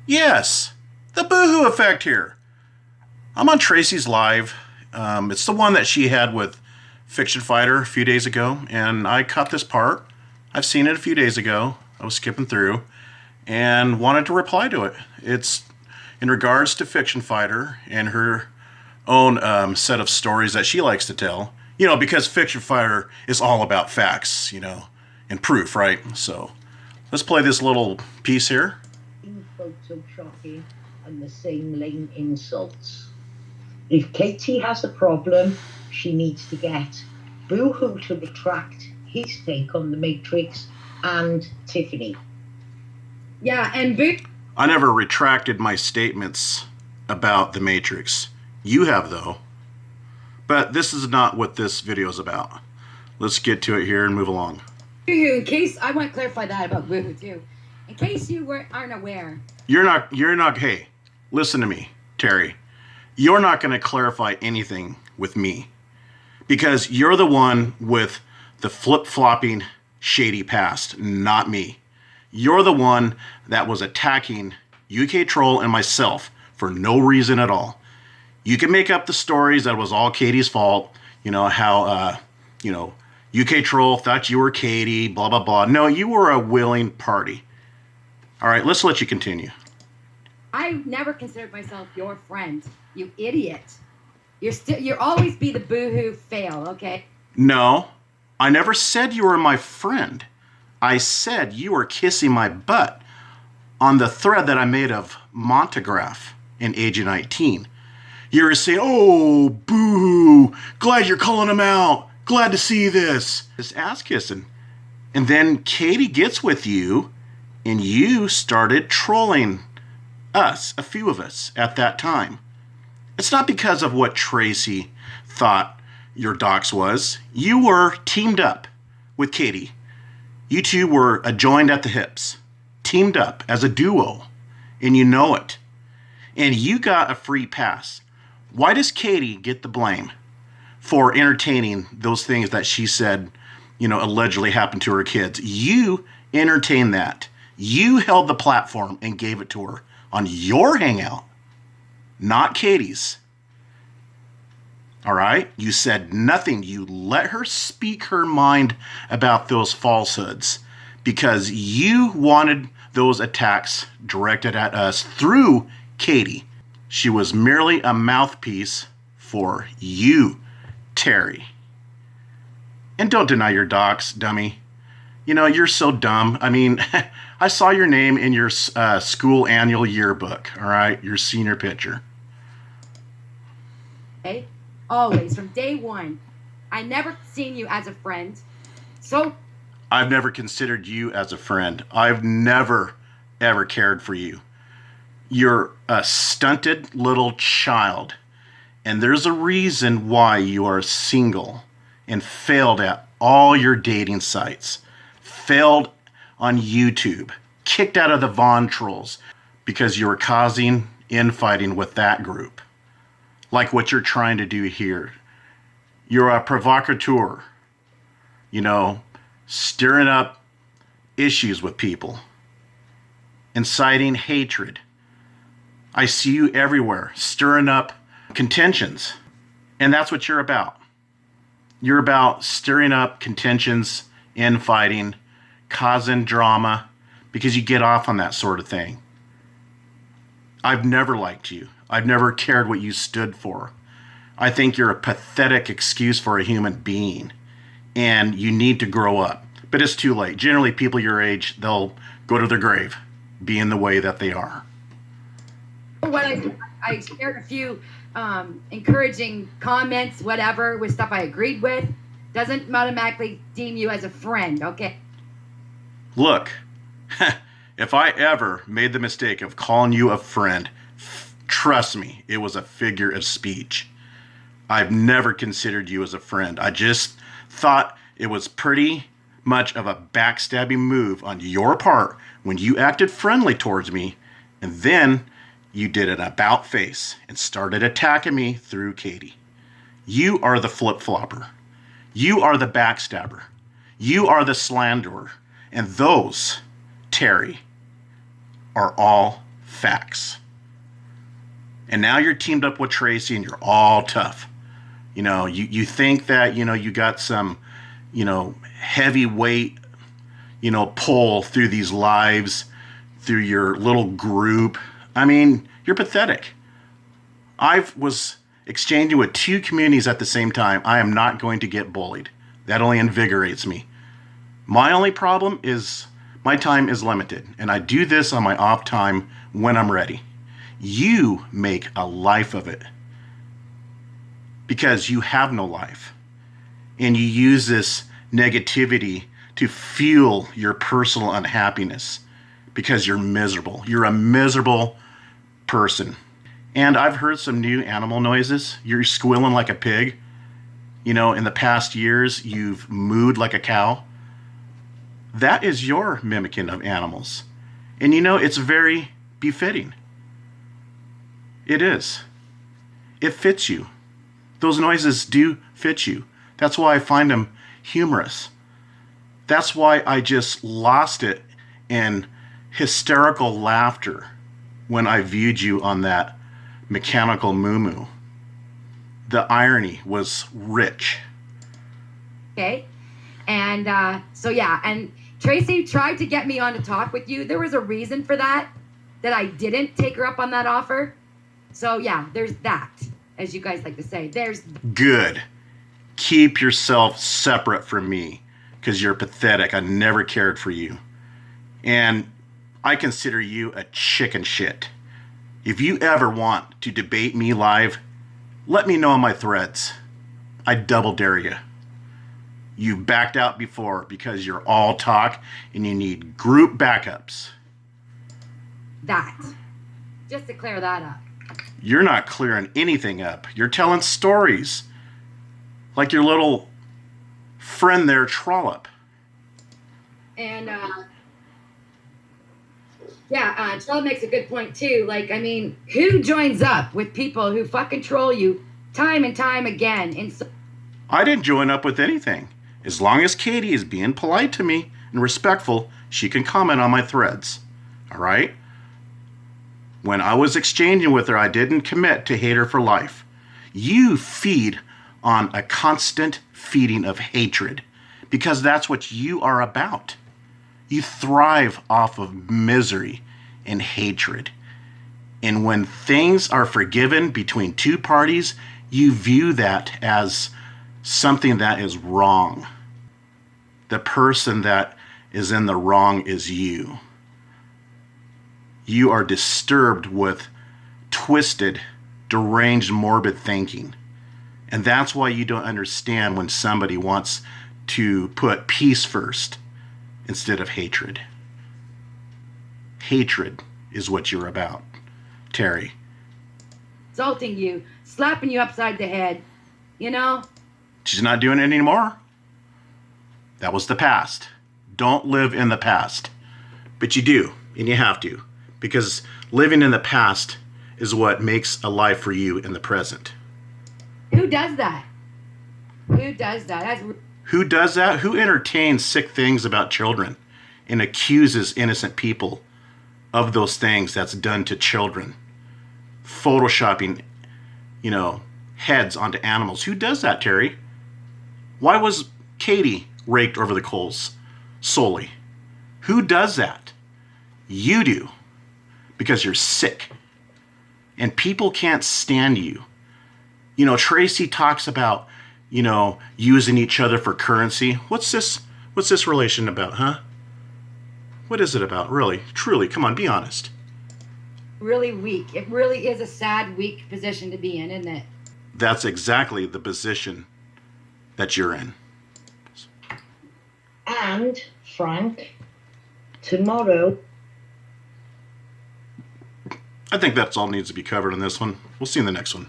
Yes, the boohoo effect here. I'm on Tracy's live. It's the one that she had with Fiction Fighter a few days ago, and I caught this part. I've seen it a few days ago. I was skipping through and wanted to reply to it. It's in regards to Fiction Fighter and her own set of stories that she likes to tell. You know, because Fiction Fighter is all about facts, you know, and proof, right? So let's play this little piece here. Photoshopping and the same lame insults. If Katie has a problem, she needs to get Boohoo to retract his take on the Matrix and Tiffany. Yeah, and Boo. I never retracted my statements about the Matrix. You have, though. But this is not what this video is about. Let's get to it here and move along. Boohoo, in case I want to clarify that about Boohoo too. In case you aren't aware. You're not, hey, listen to me, Terry. You're not going to clarify anything with me. Because you're the one with the flip-flopping, shady past, not me. You're the one that was attacking UK Troll and myself for no reason at all. You can make up the stories that it was all Katie's fault. You know, how, UK Troll thought you were Katie, blah, blah, blah. No, you were a willing party. All right, let's let you continue. I never considered myself your friend, you idiot. You're always be the boohoo fail, okay? No, I never said you were my friend. I said you were kissing my butt on the thread that I made of Montagraph in Agent 19. You were saying, oh, boo, glad you're calling him out. Glad to see this. Just ass kissing. And then Katie gets with you, and you started trolling us, a few of us, at that time. It's not because of what Tracy thought your dox was. You were teamed up with Katie. You two were joined at the hips, teamed up as a duo, and you know it. And you got a free pass. Why does Katie get the blame for entertaining those things that she said, you know, allegedly happened to her kids? You entertained that. You held the platform and gave it to her on your hangout, not Katie's. All right? You said nothing. You let her speak her mind about those falsehoods because you wanted those attacks directed at us through Katie. She was merely a mouthpiece for you, Terry. And don't deny your docs, dummy. You know, you're so dumb. I mean, I saw your name in your school annual yearbook, all right? Your senior picture. Okay? Always, from day one. I never seen you as a friend. So? I've never considered you as a friend. I've never, ever cared for you. You're a stunted little child. And there's a reason why you are single and failed at all your dating sites. Failed on YouTube. Kicked out of the Von Trolls because you were causing infighting with that group. Like what you're trying to do here. You're a provocateur. You know, stirring up issues with people. Inciting hatred. I see you everywhere, stirring up contentions. And that's what you're about. You're about stirring up contentions, infighting, causing drama, because you get off on that sort of thing. I've never liked you. I've never cared what you stood for. I think you're a pathetic excuse for a human being, and you need to grow up. But it's too late. Generally, people your age, they'll go to their grave being the way that they are. What I shared a few encouraging comments, whatever, with stuff I agreed with, doesn't automatically deem you as a friend, okay? Look, if I ever made the mistake of calling you a friend, trust me, it was a figure of speech. I've never considered you as a friend. I just thought it was pretty much of a backstabbing move on your part when you acted friendly towards me, and then you did an about face and started attacking me through Katie. You are the flip-flopper. You are the backstabber. You are the slanderer. And those, Terry, are all facts. facts. And now you're teamed up with Tracy and you're all tough. You know, you think that, you know, you got some, you know, heavyweight, you know, pull through these lives, through your little group. I mean, you're pathetic. I was exchanging with 2 communities at the same time. I am not going to get bullied. That only invigorates me. My only problem is my time is limited, and I do this on my off time when I'm ready. You make a life of it because you have no life, and you use this negativity to fuel your personal unhappiness because you're miserable. You're a miserable person. And I've heard some new animal noises. You're squealing like a pig. You know, in the past years, you've mooed like a cow. That is your mimicking of animals. And you know, it's very befitting. It is. It fits you. Those noises do fit you. That's why I find them humorous. That's why I just lost it in hysterical laughter when I viewed you on that mechanical moo-moo. The irony was rich. Okay. And so, yeah. And Tracy tried to get me on to talk with you. There was a reason for that I didn't take her up on that offer. So, yeah, there's that, as you guys like to say. There's good. Keep yourself separate from me because you're pathetic. I never cared for you. And I consider you a chicken shit. If you ever want to debate me live, let me know on my threads. I double dare you. You backed out before because you're all talk and you need group backups. that. Just to clear that up. You're not clearing anything up. You're telling stories. Like your little friend there, Trollop. And, Trollop makes a good point, too. Like, I mean, who joins up with people who fucking troll you time and time again? And so I didn't join up with anything. As long as Katie is being polite to me and respectful, she can comment on my threads. All right? When I was exchanging with her, I didn't commit to hate her for life. You feed on a constant feeding of hatred because that's what you are about. You thrive off of misery and hatred. And when things are forgiven between two parties, you view that as something that is wrong. The person that is in the wrong is you. You are disturbed with twisted, deranged, morbid thinking. And that's why you don't understand when somebody wants to put peace first instead of hatred. Hatred is what you're about, Terry. insulting you, slapping you upside the head, you know? She's not doing it anymore. That was the past. Don't live in the past. But you do, and you have to. Because living in the past is what makes a life for you in the present. Who does that? Who does that? Who does that? Who entertains sick things about children and accuses innocent people of those things that's done to children? Photoshopping, heads onto animals. Who does that, Terry? Why was Katie raked over the coals solely? Who does that? You do. Because you're sick. And people can't stand you. Tracy talks about, using each other for currency. What's this relation about, huh? What is it about, really? Truly, come on, be honest. Really weak. It really is a sad, weak position to be in, isn't it? That's exactly the position that you're in. And, Frank, tomorrow... I think that's all needs to be covered in this one. We'll see you in the next one.